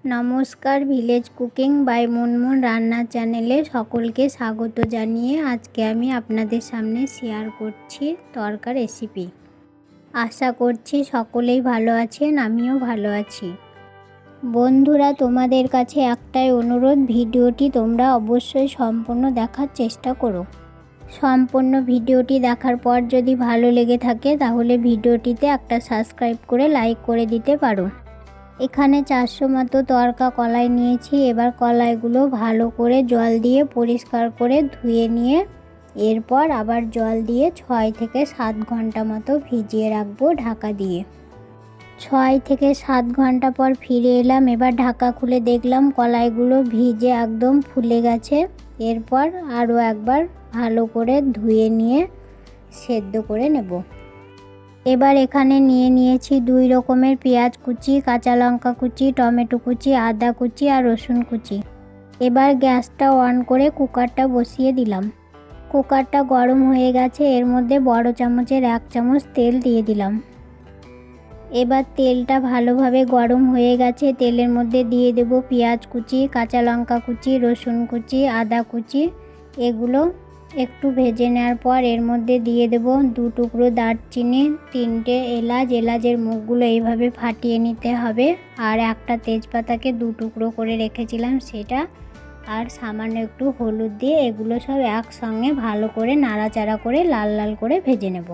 নমস্কার, village cooking by Munmun রান্নার চ্যানেলে সকলকে স্বাগত জানিয়ে আজকে আমি আপনাদের সামনে শেয়ার করছি তড়কা রেসিপি। আশা করছি সকলেই ভালো আছেন, আমিও ভালো আছি। বন্ধুরা, তোমাদের কাছে একটাই অনুরোধ, ভিডিওটি তোমরা অবশ্যই সম্পূর্ণ দেখার চেষ্টা করো। সম্পূর্ণ ভিডিওটি দেখার পর যদি ভালো লেগে থাকে তাহলে ভিডিওটিতে একটা সাবস্ক্রাইব করে লাইক করে দিতে পারো। এখানে 400 মতো তড়কা কলাই নিয়েছি। এবার কলাইগুলো ভালো করে জল দিয়ে পরিষ্কার করে ধুয়ে নিয়ে এরপর আবার জল দিয়ে 6 থেকে 7 ঘন্টা মতো ভিজিয়ে রাখবো ঢাকা দিয়ে। 6 থেকে 7 ঘন্টা পর ফিরে এলাম। এবার ঢাকা খুলে দেখলাম কলাইগুলো ভিজে একদম ফুলে গেছে। এরপর আরও একবার ভালো করে ধুয়ে নিয়ে সেদ্ধ করে নেব। এবার এখানে নিয়েছি 2 রকমের পেঁয়াজ কুচি, কাঁচা লঙ্কা কুচি, টমেটো কুচি, আদা কুচি আর রসুন কুচি। এবার গ্যাসটা অন করে কুকারটা বসিয়ে দিলাম। কুকারটা গরম হয়ে গেছে। এর মধ্যে বড় চামচের 1 চামচ তেল দিয়ে দিলাম। এবার তেলটা ভালোভাবে গরম হয়ে গেছে। তেলের মধ্যে দিয়ে দেব পেঁয়াজ কুচি, কাঁচা লঙ্কা কুচি, রসুন কুচি, আদা কুচি। এগুলো একটু ভেজে নেওয়ার পর এর মধ্যে দিয়ে দেব 2 টুকরো দারচিনি, 3টে এলাচ। এলাচের মুখগুলো এইভাবে ফাটিয়ে নিতে হবে। আর একটা তেজপাতাকে 2 টুকরো করে রেখেছিলাম সেটা, আর সামান্য একটু হলুদ দিয়ে এগুলো সব একসঙ্গে ভালো করে নাড়াচাড়া করে লাল লাল করে ভেজে নেব।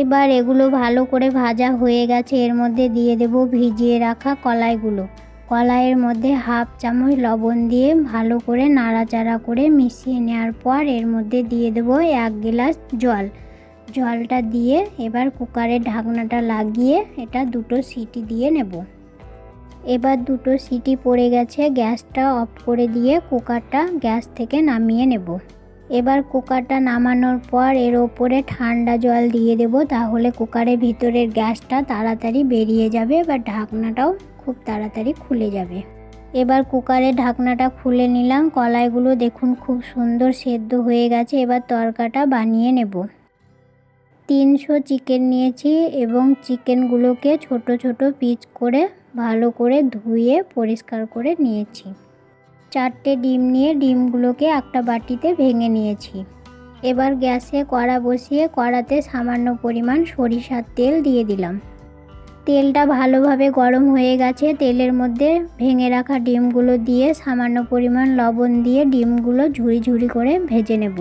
এবার এগুলো ভালো করে ভাজা হয়ে গেছে। এর মধ্যে দিয়ে দেব ভিজিয়ে রাখা কলাইগুলো। কলাইয়ের মধ্যে 1/2 চামচ লবণ দিয়ে ভালো করে নাড়াচাড়া করে মিশিয়ে নেওয়ার পর এর মধ্যে দিয়ে দেব 1 গ্লাস জল। জলটা দিয়ে এবার কুকারের ঢাকনাটা লাগিয়ে এটা 2টো সিটি দিয়ে নেব। এবার 2টো সিটি পড়ে গেছে। গ্যাসটা অফ করে দিয়ে কুকারটা গ্যাস থেকে নামিয়ে নেব। এবার কুকারটা নামানোর পর এর ওপরে ঠান্ডা জল দিয়ে দেব, তাহলে কুকারের ভিতরের গ্যাসটা তাড়াতাড়ি বেরিয়ে যাবে বা ঢাকনাটাও খুব তাড়াতাড়ি খুলে যাবে। এবার কুকারের ঢাকনাটা খুলে নিলাম। কলাইগুলো দেখুন খুব সুন্দর সেদ্ধ হয়ে গেছে। এবার তড়কাটা বানিয়ে নেব। 300 চিকেন নিয়েছি এবং চিকেনগুলোকে ছোট ছোট পিস করে ভালো করে ধুয়ে পরিষ্কার করে নিয়েছি। 4টে ডিম নিয়ে ডিমগুলোকে একটা বাটিতে ভেঙে নিয়েছি। এবার গ্যাসে কড়া বসিয়ে কড়াতে সামান্য পরিমাণ সরিষার তেল দিয়ে দিলাম। তেলটা ভালোভাবে গরম হয়ে গেছে। তেলের মধ্যে ভেঙে রাখা ডিমগুলো দিয়ে সামান্য পরিমাণ লবণ দিয়ে ডিমগুলো ঝুরি ঝুরি করে ভেজে নেব।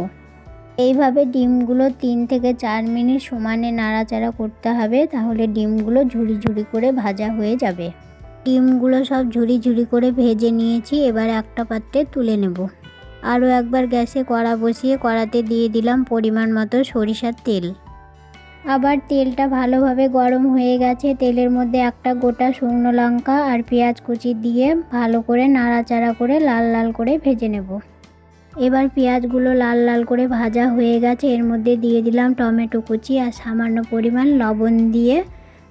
এইভাবে ডিমগুলো 3 থেকে 4 মিনিট সমানে নাড়াচাড়া করতে হবে, তাহলে ডিমগুলো ঝুরি ঝুরি করে ভাজা হয়ে যাবে। ডিমগুলো সব ঝুরি ঝুরি করে ভেজে নিয়েছি। এবার একটা পাত্রে তুলে নেব। আরও একবার গ্যাসে কড়া বসিয়ে কড়াতে দিয়ে দিলাম পরিমাণ মতো সরিষার তেল। আবার তেলটা ভালোভাবে গরম হয়ে গেছে। তেলের মধ্যে একটা গোটা শুকনো লঙ্কা আর পেঁয়াজ কুচি দিয়ে ভালো করে নাড়াচাড়া করে লাল লাল করে ভেজে নেব। এবার পেঁয়াজগুলো লাল লাল করে ভাজা হয়ে গেছে। এর মধ্যে দিয়ে দিলাম টমেটো কুচি আর সামান্য পরিমাণ লবণ দিয়ে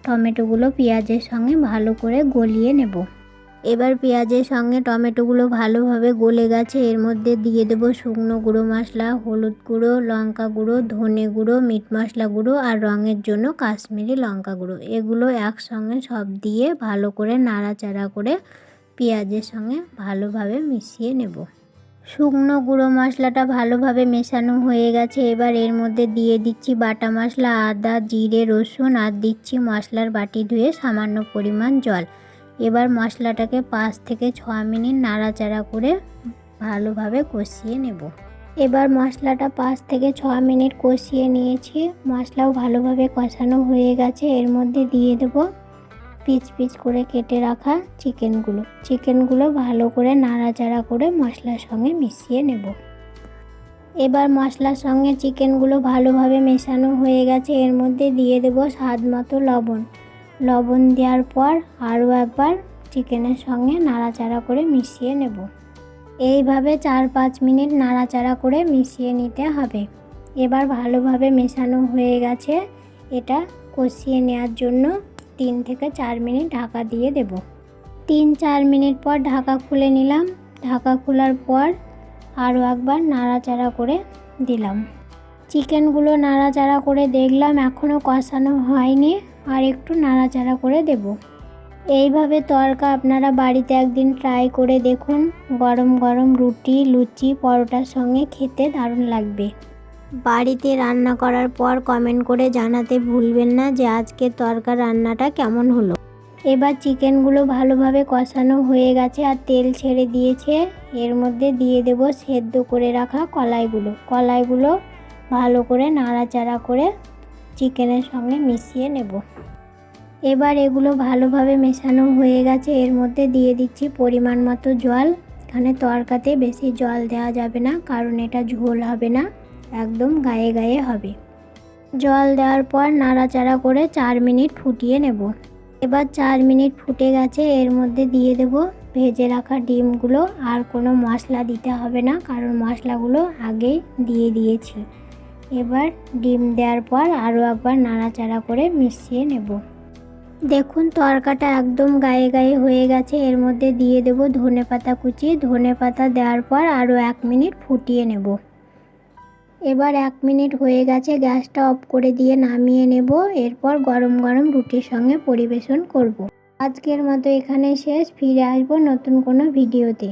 টমেটোগুলো পেঁয়াজের সঙ্গে ভালো করে গলিয়ে নেব। এবার পেঁয়াজের সঙ্গে টমেটোগুলো ভালোভাবে গলে গেছে। এর মধ্যে দিয়ে দেব শুকনো গুঁড়ো মশলা, হলুদ গুঁড়ো, লঙ্কা গুঁড়ো, ধনে গুঁড়ো, মিট মশলা গুঁড়ো আর রঙের জন্য কাশ্মীরি লঙ্কা গুঁড়ো। এগুলো একসঙ্গে সব দিয়ে ভালো করে নাড়াচাড়া করে পেঁয়াজের সঙ্গে ভালোভাবে মিশিয়ে নেব। শুকনো গুঁড়ো মশলাটা ভালোভাবে মেশানো হয়ে গেছে। এবার এর মধ্যে দিয়ে দিচ্ছি বাটা মশলা, আদা, জিরে, রসুন আর দিচ্ছি মশলার বাটি ধুয়ে সামান্য পরিমাণ জল। এবার মশলাটাকে 5 থেকে 6 মিনিট নাড়াচাড়া করে ভালোভাবে কষিয়ে নেব। এবার মশলাটা 5 থেকে 6 মিনিট কষিয়ে নিয়েছি। মশলাও ভালোভাবে কষানো হয়ে গেছে। এর মধ্যে দিয়ে দেব পিস পিস করে কেটে রাখা চিকেনগুলো ভালো করে নাড়াচাড়া করে মশলার সঙ্গে মিশিয়ে নেব। এবার মশলার সঙ্গে চিকেনগুলো ভালোভাবে মেশানো হয়ে গেছে। এর মধ্যে দিয়ে দেব স্বাদ মতো লবণ দেওয়ার পর আরও একবার চিকেনের সঙ্গে নাড়াচাড়া করে মিশিয়ে নেব। এইভাবে 4-5 মিনিট নাড়াচাড়া করে মিশিয়ে নিতে হবে। এবার ভালোভাবে মেশানো হয়ে গেছে। এটা কষিয়ে নেওয়ার জন্য 3 থেকে 4 মিনিট ঢাকা দিয়ে দেব। 3-4 মিনিট পর ঢাকা খুলে নিলাম। ঢাকা খোলার পর আরও একবার নাড়াচাড়া করে দিলাম। চিকেনগুলো নাড়াচাড়া করে দেখলাম এখনও কষানো হয়নি, আর একটু নাড়াচাড়া করে দেব। এইভাবে তড়কা আপনারা বাড়িতে একদিন ট্রাই করে দেখুন। গরম গরম রুটি, লুচি, পরোটার সঙ্গে খেতে দারুণ লাগবে। বাড়িতে রান্না করার পর কমেন্ট করে জানাতে ভুলবেন না যে আজকের তড়কা রান্নাটা কেমন হলো। এবার চিকেনগুলো ভালোভাবে কষানো হয়ে গেছে আর তেল ছেড়ে দিয়েছে। এর মধ্যে দিয়ে দেব সেদ্ধ করে রাখা কলাইগুলো ভালো করে নাড়াচাড়া করে চিকেনের সঙ্গে মিশিয়ে নেব। এবার এগুলো ভালোভাবে মেশানো হয়ে গেছে। এর মধ্যে দিয়ে দিচ্ছি পরিমাণ মতো জল। এখানে তড়কাতে বেশি জল দেওয়া যাবে না, কারণ এটা ঝোল হবে না, একদম গায়ে গায়ে হবে। জল দেওয়ার পর নাড়াচাড়া করে 4 মিনিট ফুটিয়ে নেব। এবার 4 মিনিট ফুটে গেছে। এর মধ্যে দিয়ে দেব ভেজে রাখা ডিমগুলো। আর কোনো মশলা দিতে হবে না, কারণ মশলাগুলো আগেই দিয়ে দিয়েছি। এবার ডিম দেওয়ার পর আরও একবার নাড়াচাড়া করে মিশিয়ে নেব। দেখুন তড়কাটা একদম গায়ে গায়ে হয়ে গেছে। এর মধ্যে দিয়ে দেব ধনেপাতা কুচি। ধনেপাতা দেওয়ার পর আরও 1 মিনিট ফুটিয়ে নেব। এবার 1 মিনিট হয়ে গেছে, গ্যাসটা অফ করে দিয়ে নামিয়ে নেব। এরপর গরম গরম রুটির সঙ্গে পরিবেশন করব। আজকের মতো এখানে শেষ। ফিরে আসবো নতুন কোনো ভিডিওতে।